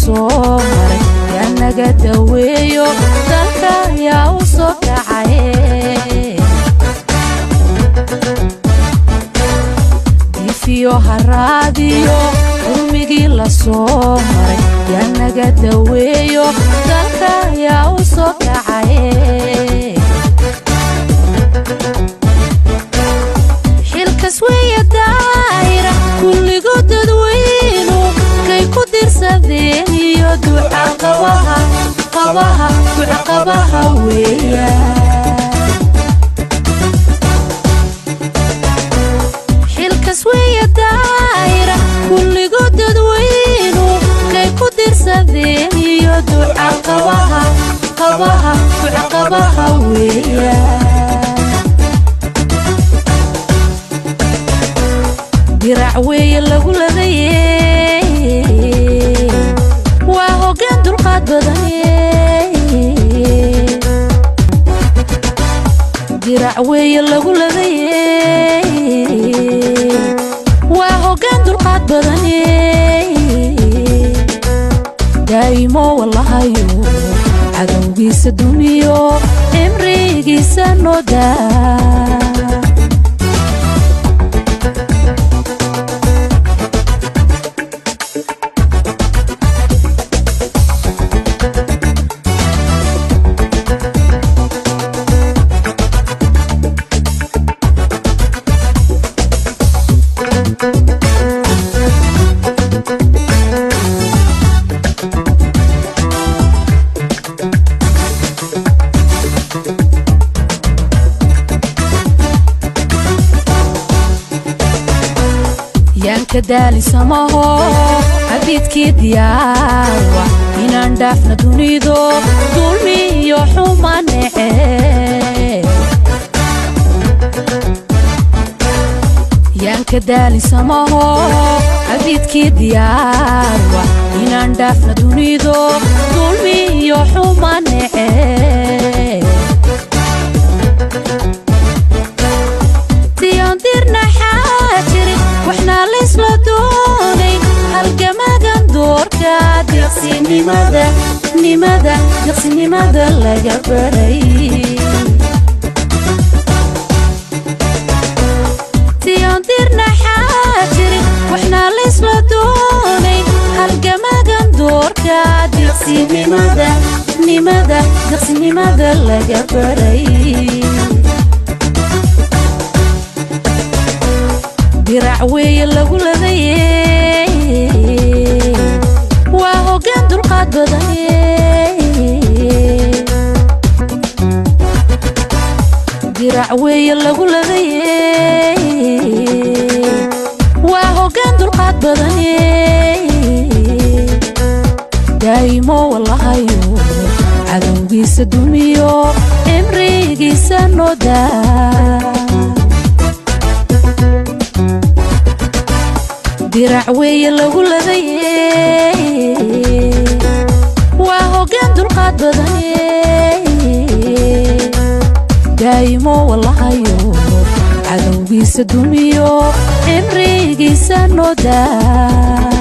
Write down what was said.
soo maray yaa naga daweeyo dalka yaa u soo kacay difiyo haraadiyo umigii la soo maray yaa naga daweeyo dalka yaa u soo kacay xilkas weeye daayira kulligood dadweynu kay ku dirsadeen iyo duca qabaha weeya xilkas weeye daayira kulligood dadweynu kay ku dirsadeen iyo duca qabaha weeya dirac weeye lagu ladayey waa hoggaan dulqaad badaney dirac weeye lagu ladayey waa hoggaan dulqaad badaney daa'imo wallahayo cadowgiisa dumiyo cimrigiisa noo daa yanka daali samaho xadiidkii diyaarwa inaan dhaafna dunido dulmi iyo xuma nece yanka daali samaho xadiidkii diyaarwa inaan dhaafna dunido dulmi iyo xuma nece tiyandirna xaajiri waxna laysla doonay halgamagan doorka deqsinimada laga baray tiyandirna xaajiri waxna laysla doonay halgamagan doorka deqsinimada laga baray dirac weeye lagu ladayey waa hoggaan dulqaad badaney dirac weeye lagu ladayey waa hoggaan dulqaad badaney daa'imo wallahayo cadowgiisa dumiyo cimrigiisa noo daa dirac weeye lagu ladayey waa hoggaan dulqaad badaney daa'imo wallahayo cadowgiisa dumiyo cimrigiisa noo daa